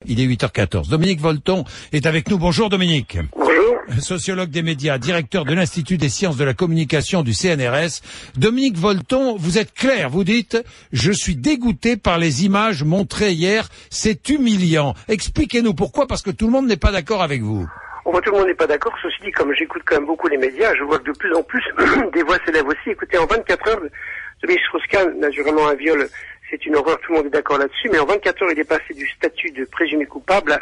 Il est 8h14. Dominique Volton est avec nous. Bonjour Dominique. Bonjour. Sociologue des médias, directeur de l'Institut des sciences de la communication du CNRS. Dominique Volton, vous êtes clair, vous dites « Je suis dégoûté par les images montrées hier, c'est humiliant ». Expliquez-nous pourquoi, parce que tout le monde n'est pas d'accord avec vous. Tout le monde n'est pas d'accord. Ceci dit, comme j'écoute quand même beaucoup les médias, je vois que de plus en plus des voix s'élèvent aussi. Écoutez, en 24 heures, Dominique Strauss-Kahn, naturellement un viol, c'est une horreur, tout le monde est d'accord là-dessus, mais en 24 heures, il est passé du statut de présumé coupable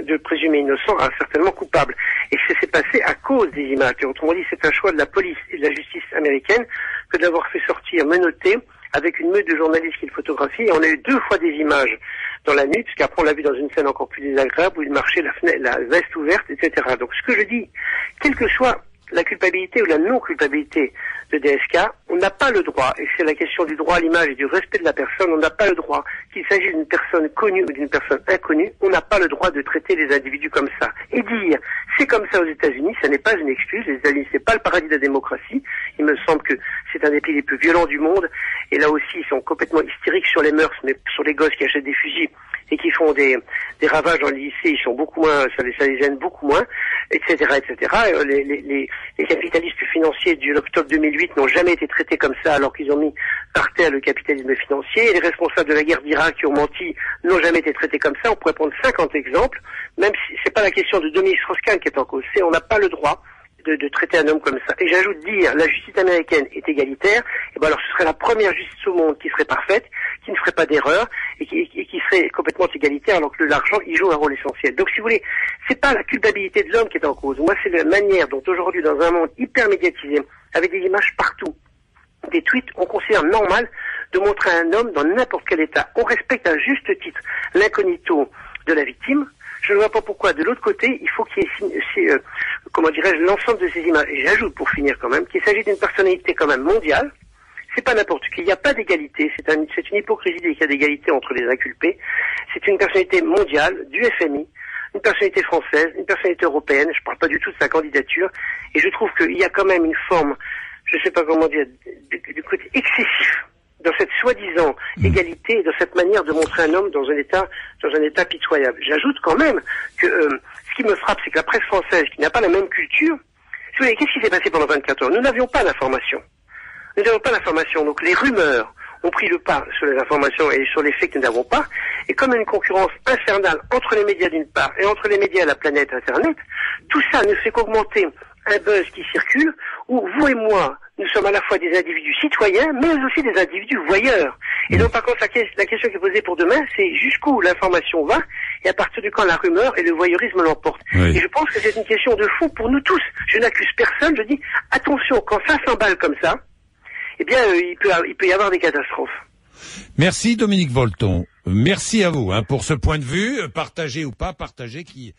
de présumé innocent à certainement coupable. Et ça s'est passé à cause des images. Autrement dit, c'est un choix de la police et de la justice américaine que d'avoir fait sortir menotté avec une meute de journalistes qui le photographient. Et on a eu 2 fois des images dans la nuit, puisqu'après on l'a vu dans une scène encore plus désagréable où il marchait la veste ouverte, etc. Donc ce que je dis, quelle que soit la culpabilité ou la non-culpabilité de DSK, on n'a pas le droit, et c'est la question du droit à l'image et du respect de la personne, on n'a pas le droit, qu'il s'agisse d'une personne connue ou d'une personne inconnue, on n'a pas le droit de traiter les individus comme ça. Et dire, c'est comme ça aux États-Unis, ça n'est pas une excuse, les États-Unis c'est pas le paradis de la démocratie, il me semble que c'est un des pays les plus violents du monde, et là aussi ils sont complètement hystériques sur les mœurs, mais sur les gosses qui achètent des fusils et qui font des ravages dans les lycées, ils sont beaucoup moins, ça les gêne beaucoup moins, etc., etc. Les capitalistes financiers du octobre 2008 n'ont jamais été traités comme ça, alors qu'ils ont mis par terre le capitalisme financier. Et les responsables de la guerre d'Irak qui ont menti n'ont jamais été traités comme ça. On pourrait prendre 50 exemples, même si c'est pas la question de Dominique Strauss-Kahn qui est en cause, c'est on n'a pas le droit de traiter un homme comme ça. Et j'ajoute dire, la justice américaine est égalitaire, et ben alors ce serait la première justice au monde qui serait parfaite, qui ne ferait pas d'erreur, et qui serait complètement égalitaire, alors que l'argent, il joue un rôle essentiel. Donc si vous voulez, c'est pas la culpabilité de l'homme qui est en cause. Moi, c'est la manière dont aujourd'hui, dans un monde hyper médiatisé, avec des images partout, des tweets, on considère normal de montrer un homme dans n'importe quel état. On respecte à juste titre l'incognito de la victime. Je ne vois pas pourquoi, de l'autre côté, il faut qu'il y ait, l'ensemble de ces images. Et j'ajoute, pour finir quand même, qu'il s'agit d'une personnalité quand même mondiale. C'est pas n'importe qui. Il n'y a pas d'égalité. C'est une hypocrisie qu'il y a d'égalité entre les inculpés. C'est une personnalité mondiale, du FMI, une personnalité française, une personnalité européenne. Je parle pas du tout de sa candidature. Et je trouve qu'il y a quand même une forme, je sais pas comment dire, du côté excessif dans cette soi-disant égalité et dans cette manière de montrer un homme dans un état pitoyable. J'ajoute quand même que ce qui me frappe, c'est que la presse française, qui n'a pas la même culture, si vous voulez, qu'est-ce qui s'est passé pendant 24 heures? Nous n'avions pas d'informations. Nous n'avons pas d'informations. Donc les rumeurs ont pris le pas sur les informations et sur les faits que nous n'avons pas. Et comme une concurrence infernale entre les médias d'une part et entre les médias et la planète Internet, tout ça ne fait qu'augmenter un buzz qui circule où vous et moi, nous sommes à la fois des individus citoyens, mais aussi des individus voyeurs. Et donc, par contre, la question qui est posée pour demain, c'est jusqu'où l'information va, et à partir de quand la rumeur et le voyeurisme l'emportent. Oui. Et je pense que c'est une question de fond pour nous tous. Je n'accuse personne, je dis, attention, quand ça s'emballe comme ça, eh bien, il peut y avoir des catastrophes. Merci Dominique Volton. Merci à vous, pour ce point de vue, partagé ou pas partagé, qui